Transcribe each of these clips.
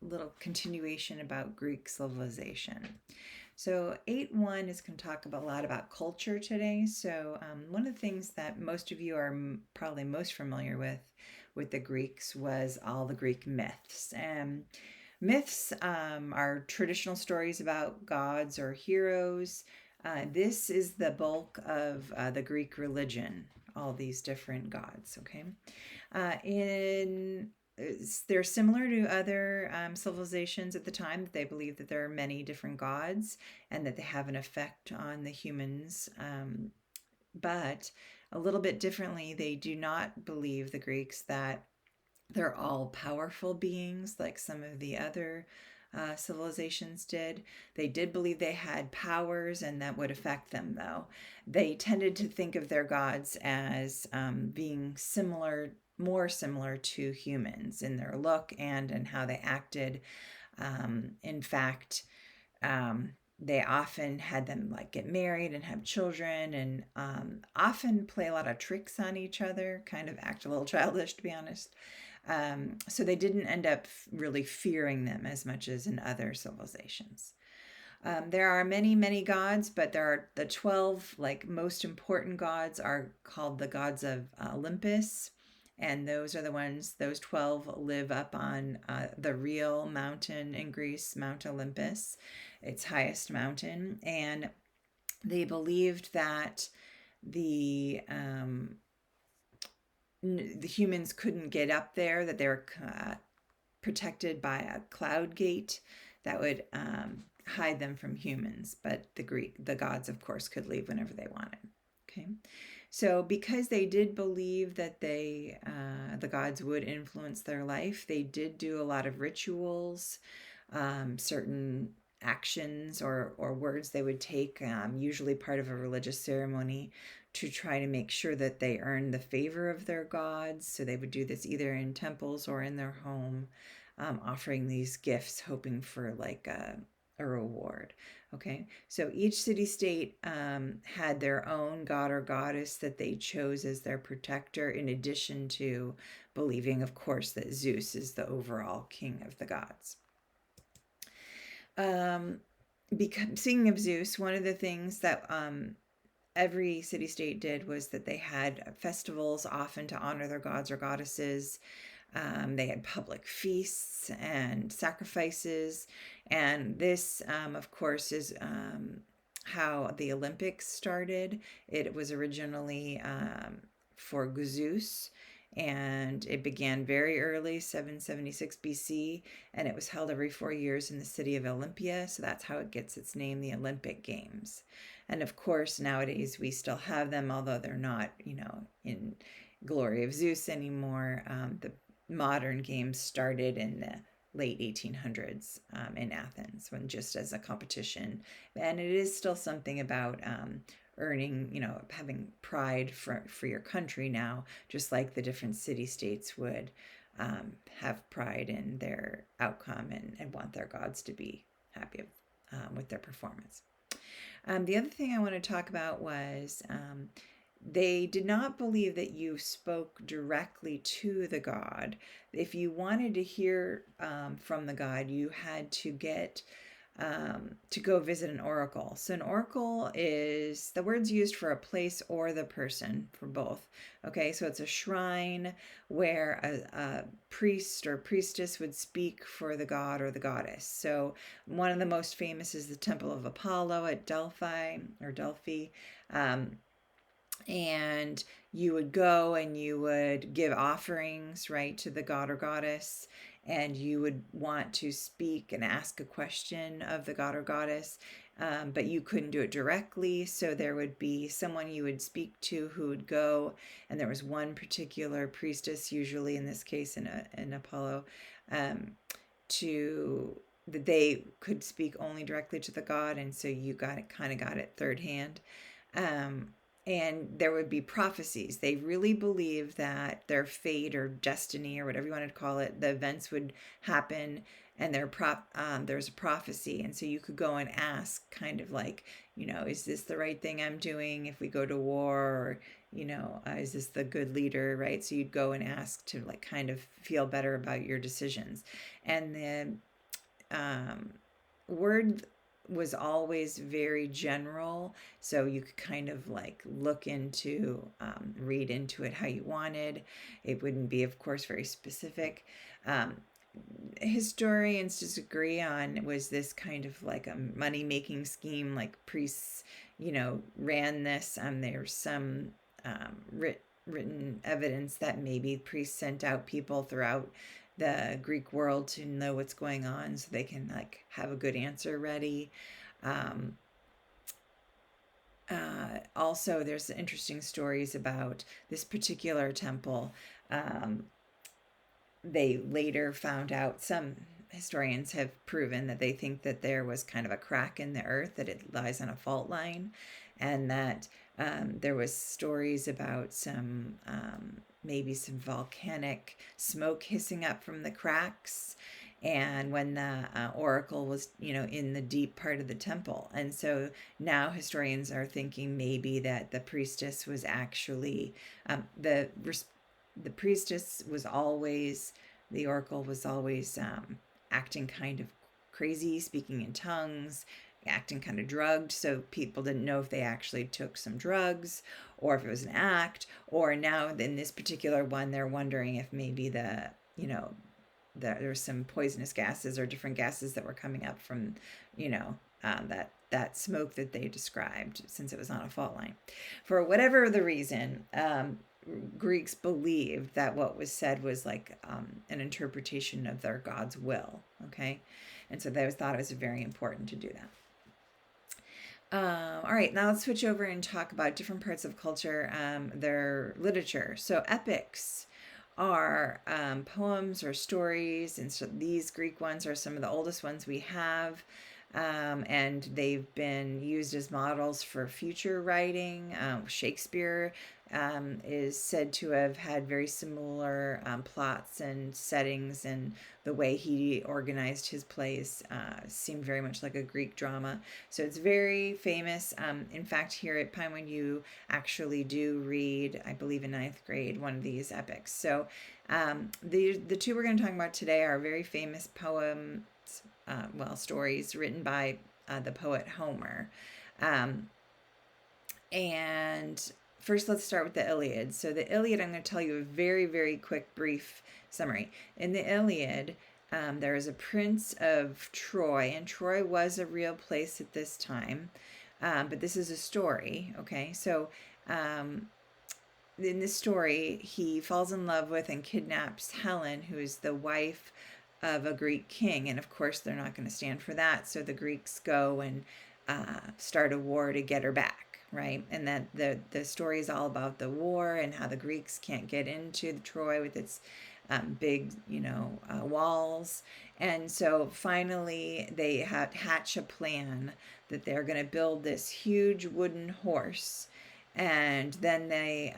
little continuation about Greek civilization. So 8.1 is going to talk about a lot about culture today. So one of the things that most of you are probably most familiar with the Greeks was all the Greek myths. And myths are traditional stories about gods or heroes. This is the bulk of the Greek religion, all these different gods. Okay, in they're similar to other civilizations at the time, that they believe that there are many different gods and that they have an effect on the humans. But a little bit differently, they do not believe, the Greeks, that they're all powerful beings like some of the other civilizations did. They did believe they had powers and that would affect them, though. They tended to think of their gods as being similar, more similar to humans in their look and in how they acted. In fact, they often had them like get married and have children, and often play a lot of tricks on each other, kind of act a little childish, to be honest. So they didn't end up really fearing them as much as in other civilizations. There are many, many gods, but there are the 12 like most important gods are called the gods of Olympus. And those are the ones, those 12 live up on the real mountain in Greece, Mount Olympus, its highest mountain. And they believed that the the humans couldn't get up there, that they were protected by a cloud gate that would hide them from humans. But the gods, of course, could leave whenever they wanted. Okay, so because they did believe that the gods would influence their life, they did do a lot of rituals, certain actions or words they would take, usually part of a religious ceremony, to try to make sure that they earned the favor of their gods. So they would do this either in temples or in their home, offering these gifts, hoping for like a reward. Okay, so each city state had their own god or goddess that they chose as their protector, in addition to believing, of course, that Zeus is the overall king of the gods. Speaking of Zeus, one of the things that every city state did was that they had festivals, often to honor their gods or goddesses. They had public feasts and sacrifices. And this, of course, is how the Olympics started. It was originally for Zeus, and it began very early, 776 BC, and it was held every 4 years in the city of Olympia. So that's how it gets its name, the Olympic Games. And of course, nowadays we still have them, although they're not, in glory of Zeus anymore. The modern games started in the late 1800s in Athens, when just as a competition. And it is still something about earning, having pride for your country now, just like the different city states would have pride in their outcome and want their gods to be happy with their performance. The other thing I want to talk about was they did not believe that you spoke directly to the god. If you wanted to hear from the god, you had to get to go visit an oracle. So an oracle is the word's used for a place or the person, for both. Okay, so it's a shrine where a priest or priestess would speak for the god or the goddess. So one of the most famous is the Temple of Apollo at Delphi or Delphi. And you would go and you would give offerings, right, to the god or goddess, and you would want to speak and ask a question of the god or goddess, but you couldn't do it directly. So there would be someone you would speak to who would go, and there was one particular priestess, usually in this case in Apollo, to that they could speak only directly to the god, and so you got it third hand. And there would be prophecies. They really believed that their fate or destiny, or whatever you want to call it, the events would happen, and there's a prophecy. And so you could go and ask, kind of like, is this the right thing I'm doing if we go to war? Or, is this the good leader, right? So you'd go and ask to like kind of feel better about your decisions. And then word was always very general, so you could kind of like look into, read into it how you wanted. It wouldn't be, of course, very specific. Um, Historians disagree on, was this kind of like a money making scheme, like priests, ran this. There's some written evidence that maybe priests sent out people throughout the Greek world to know what's going on so they can like have a good answer ready. Um, Also, there's interesting stories about this particular temple. Um, they later found out, some historians have proven that they think that there was kind of a crack in the earth, that it lies on a fault line, and that there was stories about some, maybe some volcanic smoke hissing up from the cracks, and when the oracle was, in the deep part of the temple. And so now historians are thinking maybe that the priestess was actually, the priestess was always, the oracle was always, acting kind of crazy, speaking in tongues, acting kind of drugged. So people didn't know if they actually took some drugs or if it was an act. Or now in this particular one, they're wondering if maybe there's some poisonous gases or different gases that were coming up from, that smoke that they described, since it was on a fault line. For whatever the reason, Greeks believed that what was said was like, an interpretation of their God's will. Okay, and so they thought it was very important to do that. All right, now let's switch over and talk about different parts of culture, their literature. So epics are, poems or stories, and so these Greek ones are some of the oldest ones we have. And they've been used as models for future writing. Shakespeare is said to have had very similar plots and settings, and the way he organized his plays seemed very much like a Greek drama. So it's very famous. In fact, here at Pinewood, you actually do read, I believe in ninth grade, one of these epics. So the two we're going to talk about today are very famous poems, stories written by the poet Homer. And first, let's start with the Iliad. So the Iliad, I'm going to tell you a very, very quick, brief summary. In the Iliad, there is a prince of Troy, and Troy was a real place at this time, but this is a story, okay? So in this story, he falls in love with and kidnaps Helen, who is the wife of a Greek king, and of course they're not going to stand for that, so the Greeks go and start a war to get her back, right? And that the story is all about the war and how the Greeks can't get into Troy with its big, walls. And so finally they hatch a plan that they're going to build this huge wooden horse, and then they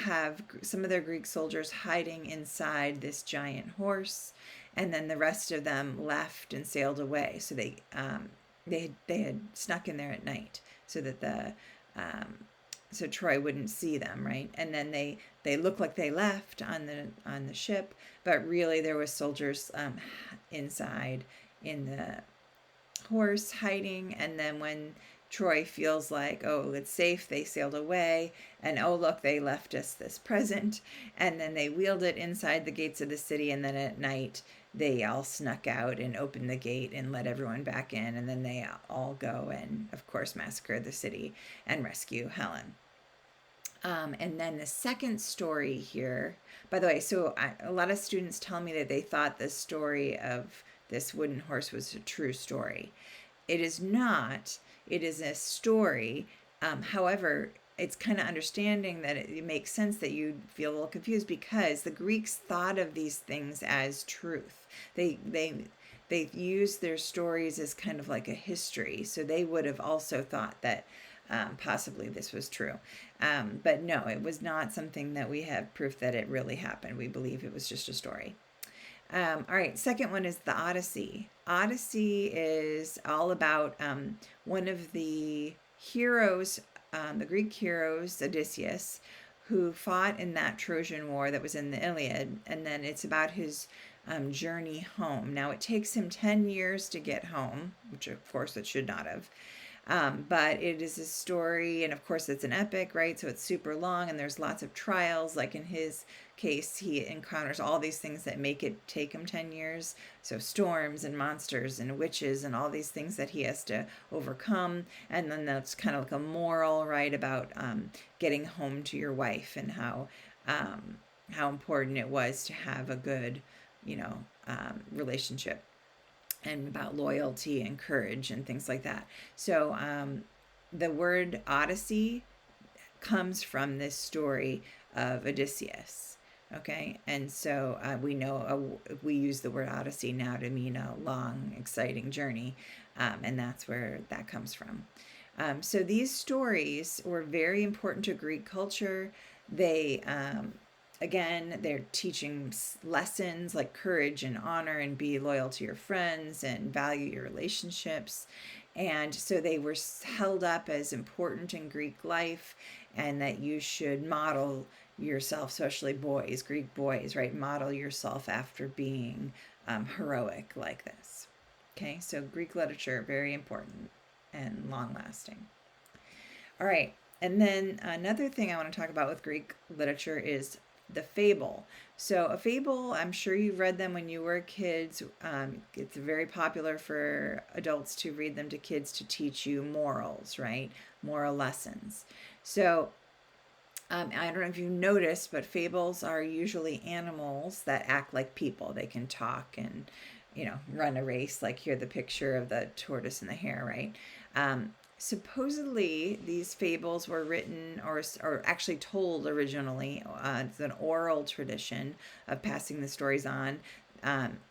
have some of their Greek soldiers hiding inside this giant horse, and then the rest of them left and sailed away. So they had snuck in there at night so that so Troy wouldn't see them, right? And then they look like they left on the ship, but really there was soldiers inside in the horse hiding. And then when Troy feels like, oh, it's safe, they sailed away, and oh, look, they left us this present. And then they wheeled it inside the gates of the city, and then at night they all snuck out and opened the gate and let everyone back in, and then they all go and, of course, massacre the city and rescue Helen. And then the second story here, by the way, so a lot of students tell me that they thought the story of this wooden horse was a true story. It is not. It is a story. However, it's kind of understanding that it makes sense that you feel a little confused, because the Greeks thought of these things as truth. They used their stories as kind of like a history, so they would have also thought that possibly this was true. But no, it was not something that we have proof that it really happened. We believe it was just a story. All right, second one is the Odyssey. Odyssey is all about one of the heroes, the Greek heroes, Odysseus, who fought in that Trojan War that was in the Iliad. And then it's about his journey home. Now, it takes him 10 years to get home, which of course it should not have. But it is a story, and of course it's an epic, right? So it's super long, and there's lots of trials. Like in his case, he encounters all these things that make it take him 10 years. So storms and monsters and witches and all these things that he has to overcome. And then that's kind of like a moral, right, about getting home to your wife, and how important it was to have a good, relationship, and about loyalty and courage and things like that. So the word Odyssey comes from this story of Odysseus. Okay, and so we know we use the word Odyssey now to mean a long, exciting journey, and that's where that comes from. So these stories were very important to Greek culture. They again, they're teaching lessons like courage and honor, and be loyal to your friends and value your relationships. And so they were held up as important in Greek life, and that you should model yourself, especially boys, Greek boys, right? Model yourself after being heroic like this. Okay, so Greek literature, very important and long lasting. All right, and then another thing I want to talk about with Greek literature is the fable. So a fable, I'm sure you've read them when you were kids. It's very popular for adults to read them to kids to teach you morals, right? Moral lessons. So I don't know if you noticed, but fables are usually animals that act like people. They can talk and, run a race. Like here, the picture of the tortoise and the hare, right? Supposedly, these fables were written or actually told originally. It's an oral tradition of passing the stories on.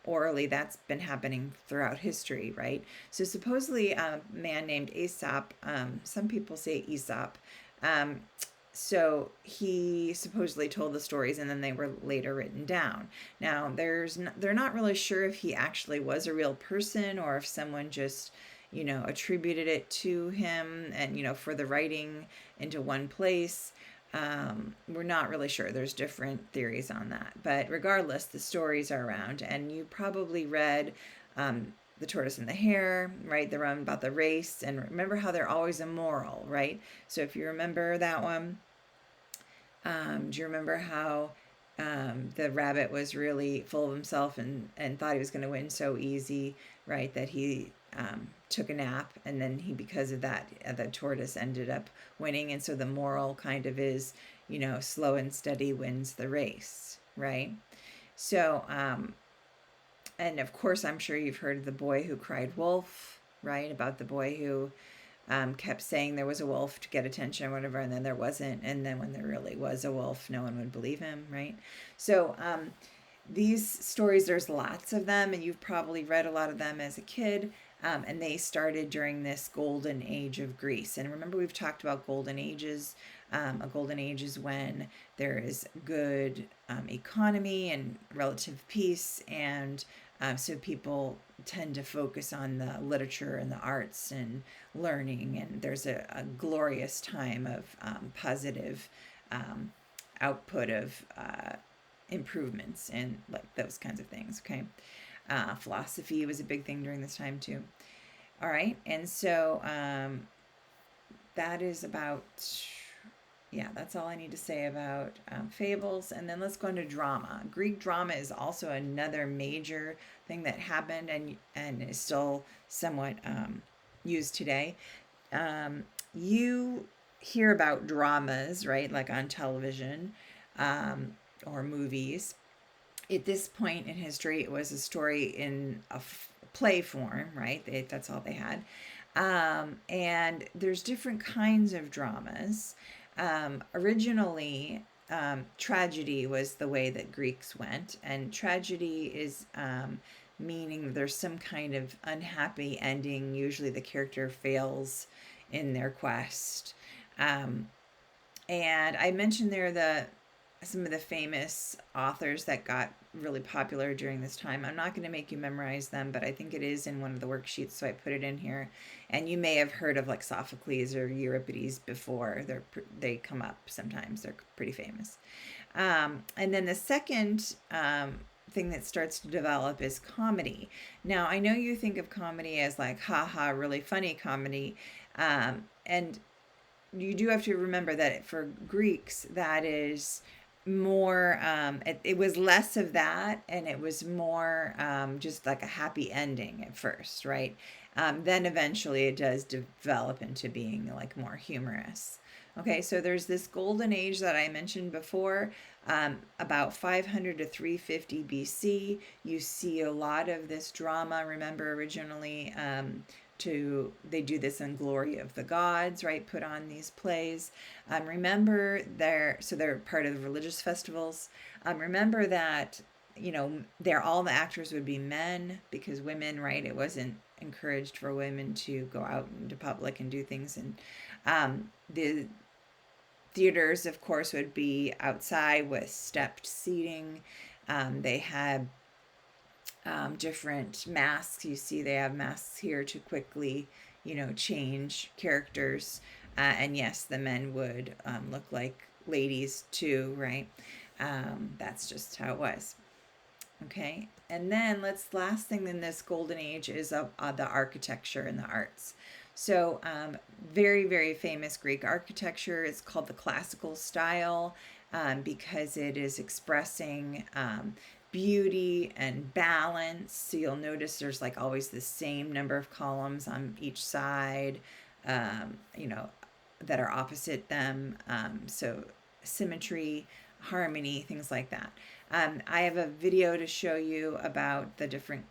Orally, that's been happening throughout history, right? So supposedly, a man named Aesop, some people say Aesop, so he supposedly told the stories, and then they were later written down. Now, they're not really sure if he actually was a real person, or if someone just, attributed it to him, and, for the writing into one place. We're not really sure. There's different theories on that. But regardless, the stories are around, and you probably read The Tortoise and the Hare, right? The one about the race. And remember how they're always immoral, right? So if you remember that one, do you remember how the rabbit was really full of himself, and thought he was going to win so easy, right? That he took a nap, and then because of that, the tortoise ended up winning. And so the moral kind of is, slow and steady wins the race, right? So, and of course, I'm sure you've heard of the boy who cried wolf, right? About the boy who kept saying there was a wolf to get attention or whatever, and then there wasn't. And then when there really was a wolf, no one would believe him, right? So these stories, there's lots of them, and you've probably read a lot of them as a kid. And they started during this golden age of Greece. And remember, we've talked about golden ages. A golden age is when there is good economy and relative peace, and so people tend to focus on the literature and the arts and learning, and there's a glorious time of positive output of improvements and like those kinds of things. Okay, philosophy was a big thing during this time too. All right, and so that is about, yeah, that's all I need to say about fables. And then let's go into drama. Greek drama is also another major thing that happened, and is still somewhat used today. You hear about dramas, right, like on television or movies. At this point in history, it was a story in a play form, right? That's all they had. And there's different kinds of dramas. Originally, tragedy was the way that Greeks went, and tragedy is meaning there's some kind of unhappy ending. Usually, the character fails in their quest. And I mentioned there some of the famous authors that got really popular during this time. I'm not going to make you memorize them, but I think it is in one of the worksheets, so I put it in here. And you may have heard of like Sophocles or Euripides before. They come up sometimes. They're pretty famous. And then the second thing that starts to develop is comedy. Now, I know you think of comedy as like, haha, really funny comedy. And you do have to remember that for Greeks, that is more, it was less of that, and it was more just like a happy ending at first, right? Then eventually it does develop into being like more humorous. Okay, so there's this golden age that I mentioned before, about 500 to 350 BC. You see a lot of this drama. Remember, originally, they do this in glory of the gods, right? Put on these plays. Remember, they're part of the religious festivals. Remember that, they're all the actors would be men, because women, right? It wasn't encouraged for women to go out into public and do things. And the theaters, of course, would be outside with stepped seating. They had different masks. You see, they have masks here to quickly, change characters. And yes, the men would look like ladies too, right? That's just how it was. Okay, and then last thing in this golden age is the architecture and the arts. So, very, very famous Greek architecture is called the classical style, because it is expressing beauty and balance. So you'll notice there's like always the same number of columns on each side, um, you know, that are opposite them. So symmetry, harmony, things like that. I have a video to show you about the different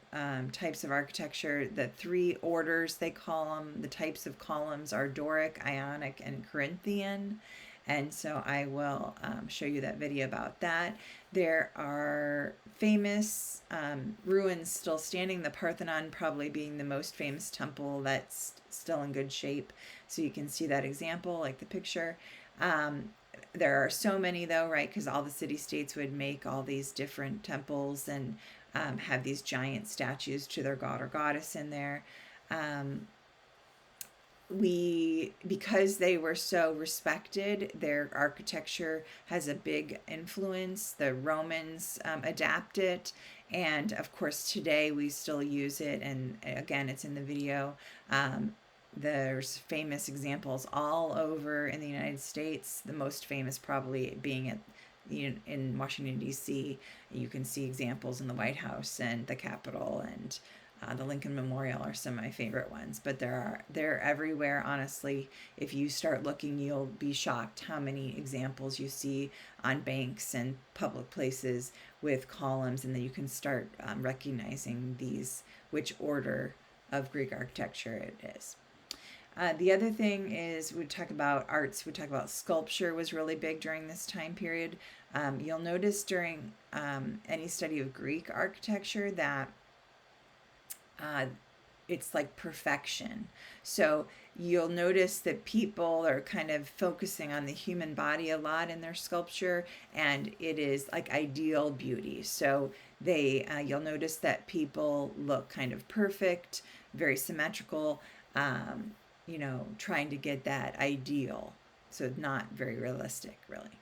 types of architecture. The three orders, they call them, the types of columns are Doric, Ionic, and Corinthian. And so I will show you that video about that. There are famous ruins still standing, the Parthenon probably being the most famous temple that's still in good shape. So you can see that example, like the picture. There are so many, though, right? Because all the city-states would make all these different temples and have these giant statues to their god or goddess in there. Um, because they were so respected, their architecture has a big influence. The Romans adapt it, and of course today we still use it, and again, it's in the video. There's famous examples all over in the United States, the most famous probably being in Washington, D.C. You can see examples in the White House and the Capitol, and the Lincoln Memorial are some of my favorite ones. But they're everywhere, honestly. If you start looking, you'll be shocked how many examples you see on banks and public places with columns, and then you can start recognizing which order of Greek architecture it is. The other thing is, we talk about arts. We talk about sculpture was really big during this time period. You'll notice during any study of Greek architecture that uh, it's like perfection. So you'll notice that people are kind of focusing on the human body a lot in their sculpture, and it is like ideal beauty. So you'll notice that people look kind of perfect, very symmetrical. Trying to get that ideal. So not very realistic, really.